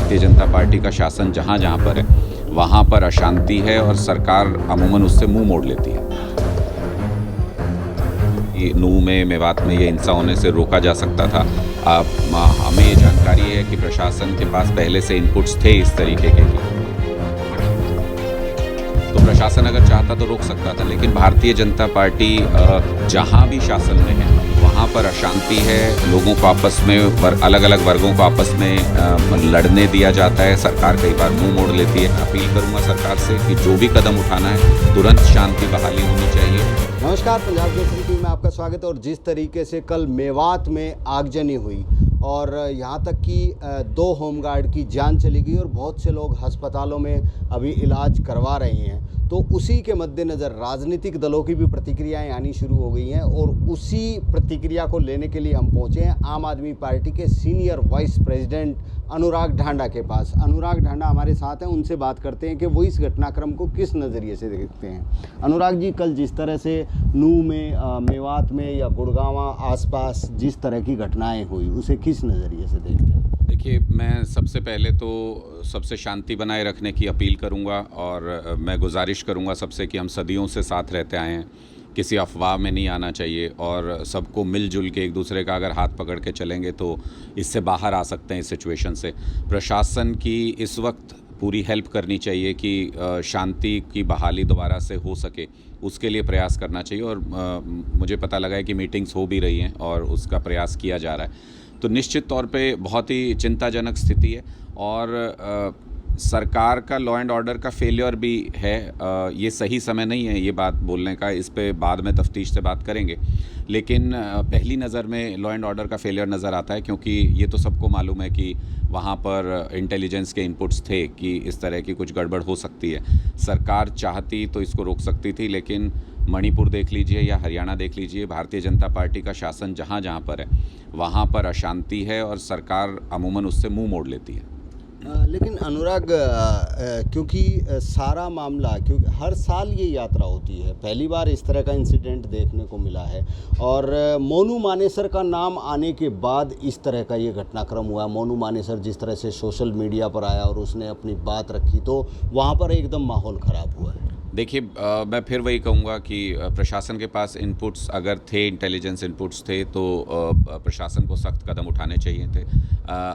Bharatiya Janata party का शासन जहाँ जहाँ पर है वहाँ पर अशांति है और सरकार अमूमन उससे मुंह मोड़ लेती है। नूह में, मेवात में ये हिंसा होने से रोका जा सकता था। हमें ये जानकारी है कि प्रशासन के पास पहले से इनपुट्स थे इस तरीके के तो प्रशासन अगर चाहता तो रोक सकता था, लेकिन भारतीय जनता पार्टी जहाँ भी शासन में है वहाँ पर अशांति है, लोगों को आपस में अलग अलग वर्गों को आपस में लड़ने दिया जाता है, सरकार कई बार मुंह मोड़ लेती है। अपील करूँगा सरकार से कि जो भी कदम उठाना है तुरंत शांति बहाली होनी चाहिए। नमस्कार, पंजाब केसरी टीवी में आपका स्वागत है। और जिस तरीके से कल मेवात में आगजनी हुई और यहाँ तक कि 2 होमगार्ड की जान चली गई और बहुत से लोग अस्पतालों में अभी इलाज करवा रहे हैं, तो उसी के मद्देनज़र राजनीतिक दलों की भी प्रतिक्रियाएं आनी शुरू हो गई हैं और उसी प्रतिक्रिया को लेने के लिए हम पहुँचे हैं आम आदमी पार्टी के सीनियर वाइस प्रेसिडेंट अनुराग ढांडा के पास। अनुराग ढांडा हमारे साथ हैं, उनसे बात करते हैं कि वो इस घटनाक्रम को किस नज़रिए से देखते हैं। अनुराग जी, कल जिस तरह से नूह में, मेवात में या गुड़गांव आसपास जिस तरह की घटनाएं हुई, उसे किस नज़रिए से देखते हैं? देखिए, मैं सबसे पहले तो सबसे शांति बनाए रखने की अपील करूंगा और मैं गुजारिश करूंगा सबसे कि हम सदियों से साथ रहते आए हैं, किसी अफवाह में नहीं आना चाहिए और सबको मिलजुल के एक दूसरे का अगर हाथ पकड़ के चलेंगे तो इससे बाहर आ सकते हैं इस सिचुएशन से। प्रशासन की इस वक्त पूरी हेल्प करनी चाहिए कि शांति की बहाली दोबारा से हो सके, उसके लिए प्रयास करना चाहिए। और मुझे पता लगा है कि मीटिंग्स हो भी रही हैं और उसका प्रयास किया जा रहा है। तो निश्चित तौर पे बहुत ही चिंताजनक स्थिति है और सरकार का लॉ एंड ऑर्डर का फेलियर भी है। ये सही समय नहीं है ये बात बोलने का, इस पे बाद में तफ्तीश से बात करेंगे, लेकिन पहली नज़र में लॉ एंड ऑर्डर का फेलियर नज़र आता है क्योंकि ये तो सबको मालूम है कि वहाँ पर इंटेलिजेंस के इनपुट्स थे कि इस तरह की कुछ गड़बड़ हो सकती है। सरकार चाहती तो इसको रोक सकती थी, लेकिन मणिपुर देख लीजिए या हरियाणा देख लीजिए, भारतीय जनता पार्टी का शासन जहाँ जहाँ पर है वहाँ पर अशांति है और सरकार अमूमन उससे मुंह मोड़ लेती है। लेकिन अनुराग, क्योंकि सारा मामला, क्योंकि हर साल ये यात्रा होती है, पहली बार इस तरह का इंसिडेंट देखने को मिला है और मोनू मानेसर का नाम आने के बाद इस तरह का ये घटनाक्रम हुआ। मोनू मानेसर जिस तरह से सोशल मीडिया पर आया और उसने अपनी बात रखी तो वहाँ पर एकदम माहौल ख़राब हुआ है। देखिए, मैं फिर वही कहूँगा कि प्रशासन के पास इनपुट्स अगर थे, इंटेलिजेंस इनपुट्स थे तो प्रशासन को सख्त कदम उठाने चाहिए थे।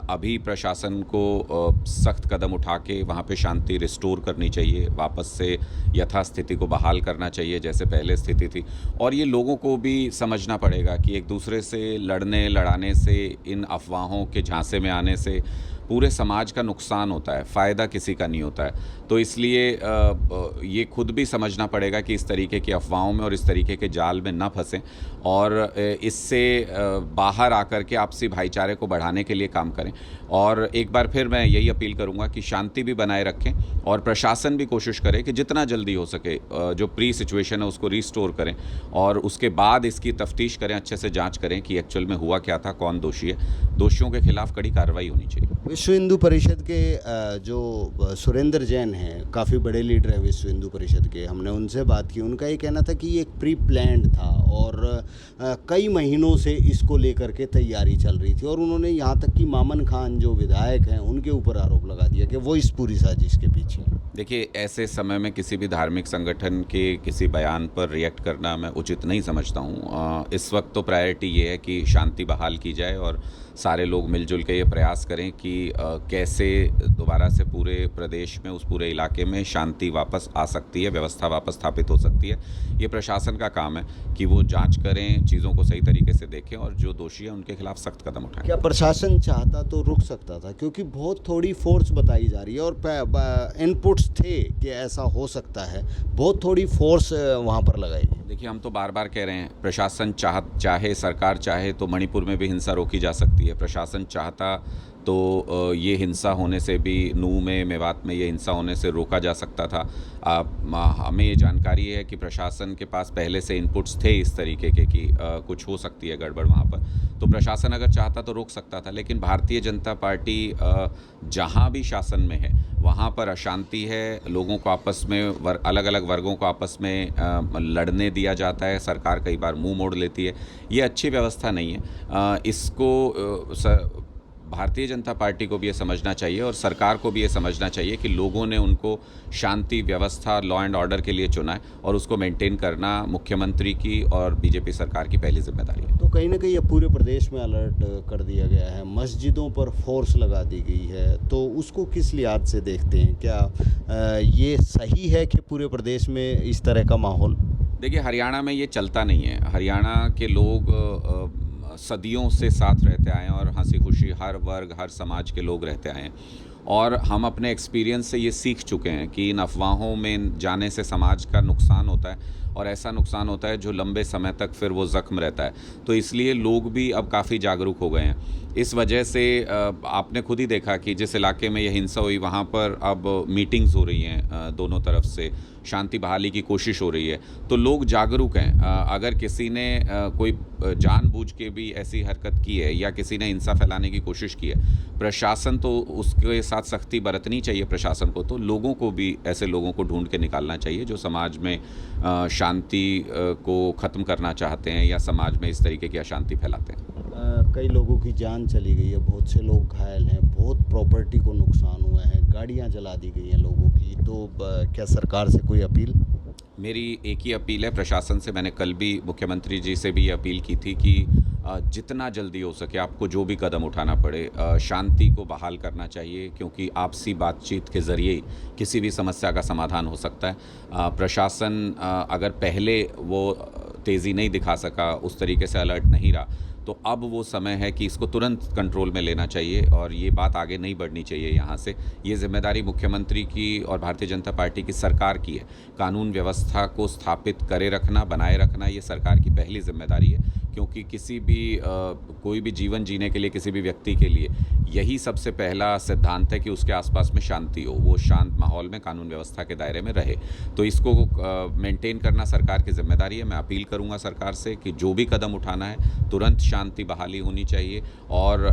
अभी प्रशासन को सख्त कदम उठा के वहाँ पे शांति रिस्टोर करनी चाहिए, वापस से यथास्थिति को बहाल करना चाहिए जैसे पहले स्थिति थी। और ये लोगों को भी समझना पड़ेगा कि एक दूसरे से लड़ने लड़ाने से, इन अफवाहों के झांसे में आने से पूरे समाज का नुकसान होता है, फ़ायदा किसी का नहीं होता है। तो इसलिए ये खुद भी समझना पड़ेगा कि इस तरीके की अफवाहों में और इस तरीके के जाल में ना फंसें और इससे बाहर आकर के आपसी भाईचारे को बढ़ाने के लिए काम करें। और एक बार फिर मैं यही अपील करूंगा कि शांति भी बनाए रखें और प्रशासन भी कोशिश करे कि जितना जल्दी हो सके जो प्री सिचुएशन है उसको रिस्टोर करें और उसके बाद इसकी तफ्तीश करें, अच्छे से जाँच करें कि एक्चुअल में हुआ क्या था, कौन दोषी है। दोषियों के खिलाफ कड़ी कार्रवाई होनी चाहिए। विश्व हिंदू परिषद के जो सुरेंद्र जैन हैं, काफ़ी बड़े लीडर हैं विश्व हिंदू परिषद के, हमने उनसे बात की। उनका ये कहना था कि ये एक प्री प्लान्ड था और कई महीनों से इसको लेकर के तैयारी चल रही थी और उन्होंने यहाँ तक कि मामन खान जो विधायक हैं उनके ऊपर आरोप लगा दिया कि वो इस पूरी साजिश के पीछे। देखिए, ऐसे समय में किसी भी धार्मिक संगठन के किसी बयान पर रिएक्ट करना मैं उचित नहीं समझता हूँ। इस वक्त तो प्रायोरिटी ये है कि शांति बहाल की जाए और सारे लोग मिलजुल के ये प्रयास करें कि कैसे दोबारा से पूरे प्रदेश में, उस पूरे इलाके में शांति वापस आ सकती है, व्यवस्था वापस स्थापित हो सकती है। ये प्रशासन का काम है कि वो जांच करें, चीज़ों को सही तरीके से देखें और जो दोषी हैं उनके खिलाफ सख्त कदम उठाएं। क्या प्रशासन चाहता तो रुक सकता था? क्योंकि बहुत थोड़ी फोर्स बताई जा रही है और इनपुट्स थे कि ऐसा हो सकता है, बहुत थोड़ी फोर्स वहाँ पर लगाई गई। देखिए, हम तो बार बार कह रहे हैं, प्रशासन चाहे, सरकार चाहे तो मणिपुर में भी हिंसा रोकी जा सकती है। प्रशासन चाहता तो ये हिंसा होने से भी, नूह में, मेवात में ये हिंसा होने से रोका जा सकता था। हमें ये जानकारी है कि प्रशासन के पास पहले से इनपुट्स थे इस तरीके के कि कुछ हो सकती है गड़बड़ वहाँ पर, तो प्रशासन अगर चाहता तो रोक सकता था। लेकिन भारतीय जनता पार्टी जहाँ भी शासन में है वहाँ पर अशांति है, लोगों को आपस में अलग अलग वर्गों को आपस में लड़ने दिया जाता है, सरकार कई बार मुंह मोड़ लेती है। ये अच्छी व्यवस्था नहीं है। इसको भारतीय जनता पार्टी को भी ये समझना चाहिए और सरकार को भी ये समझना चाहिए कि लोगों ने उनको शांति व्यवस्था लॉ एंड ऑर्डर के लिए चुना है और उसको मेंटेन करना मुख्यमंत्री की और बीजेपी सरकार की पहली जिम्मेदारी है। तो कहीं ना कहीं ये पूरे प्रदेश में अलर्ट कर दिया गया है, मस्जिदों पर फोर्स लगा दी गई है, तो उसको किस लिहाज से देखते हैं? क्या ये सही है कि पूरे प्रदेश में इस तरह का माहौल? देखिए, हरियाणा में ये चलता नहीं है। हरियाणा के लोग सदियों से साथ रहते आए हैं और हंसी खुशी हर वर्ग हर समाज के लोग रहते आए हैं और हम अपने एक्सपीरियंस से ये सीख चुके हैं कि इन अफवाहों में जाने से समाज का नुकसान होता है और ऐसा नुकसान होता है जो लंबे समय तक फिर वो ज़ख्म रहता है। तो इसलिए लोग भी अब काफ़ी जागरूक हो गए हैं। इस वजह से आपने खुद ही देखा कि जिस इलाके में यह हिंसा हुई वहाँ पर अब मीटिंग्स हो रही हैं, दोनों तरफ से शांति बहाली की कोशिश हो रही है। तो लोग जागरूक हैं। अगर किसी ने कोई जानबूझ के भी ऐसी हरकत की है या किसी ने हिंसा फैलाने की कोशिश की है, प्रशासन तो उसके साथ सख्ती बरतनी चाहिए प्रशासन को। तो लोगों को भी ऐसे लोगों को ढूंढ के निकालना चाहिए जो समाज में शांति को ख़त्म करना चाहते हैं या समाज में इस तरीके की अशांति फैलाते हैं। कई लोगों की जान चली गई है, बहुत से लोग घायल हैं, बहुत प्रॉपर्टी को नुकसान हुआ है, गाड़ियां जला दी गई हैं लोगों की। तो क्या सरकार से कोई अपील? मेरी एक ही अपील है प्रशासन से। मैंने कल भी मुख्यमंत्री जी से भी ये अपील की थी कि जितना जल्दी हो सके आपको जो भी कदम उठाना पड़े शांति को बहाल करना चाहिए, क्योंकि आपसी बातचीत के ज़रिए ही किसी भी समस्या का समाधान हो सकता है। प्रशासन अगर पहले वो तेज़ी नहीं दिखा सका, उस तरीके से अलर्ट नहीं रहा, तो अब वो समय है कि इसको तुरंत कंट्रोल में लेना चाहिए और ये बात आगे नहीं बढ़नी चाहिए यहाँ से। ये जिम्मेदारी मुख्यमंत्री की और भारतीय जनता पार्टी की सरकार की है। कानून व्यवस्था को स्थापित करे रखना, बनाए रखना, ये सरकार की पहली जिम्मेदारी है, क्योंकि किसी भी कोई भी जीवन जीने के लिए किसी भी व्यक्ति के लिए यही सबसे पहला सिद्धांत है कि उसके आसपास में शांति हो, वो शांत माहौल में कानून व्यवस्था के दायरे में रहे। तो इसको मेंटेन करना सरकार की जिम्मेदारी है। मैं अपील करूंगा सरकार से कि जो भी कदम उठाना है तुरंत शांति बहाली होनी चाहिए और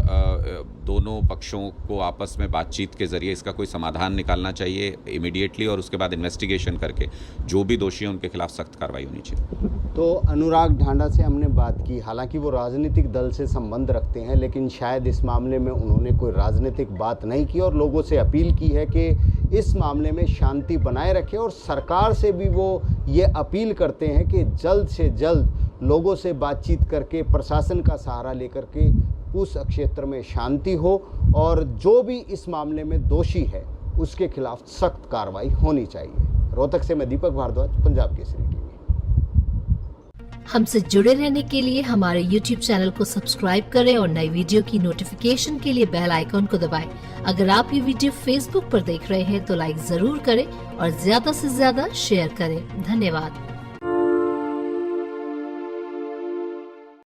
दोनों पक्षों को आपस में बातचीत के ज़रिए इसका कोई समाधान निकालना चाहिए इमीडिएटली और उसके बाद इन्वेस्टिगेशन करके जो भी दोषी हैं उनके खिलाफ सख्त कार्रवाई होनी चाहिए। तो अनुराग ढांडा से हमने बात की, हालांकि वो राजनीतिक दल से संबंध रखते हैं, लेकिन शायद इस मामले में उन्होंने कोई राजनीतिक बात नहीं की और लोगों से अपील की है कि इस मामले में शांति बनाए रखें और सरकार से भी वो ये अपील करते हैं कि जल्द से जल्द लोगों से बातचीत करके प्रशासन का सहारा लेकर के उस क्षेत्र में शांति हो और जो भी इस मामले में दोषी है उसके खिलाफ सख्त कार्रवाई होनी चाहिए। रोहतक से मैं दीपक भारद्वाज, पंजाब केसरी टीवी। हमसे जुड़े रहने के लिए हमारे YouTube चैनल को सब्सक्राइब करें और नई वीडियो की नोटिफिकेशन के लिए बेल आइकॉन को दबाएं। अगर आप ये वीडियो Facebook पर देख रहे हैं तो लाइक जरूर करें और ज्यादा से ज्यादा शेयर करें। धन्यवाद।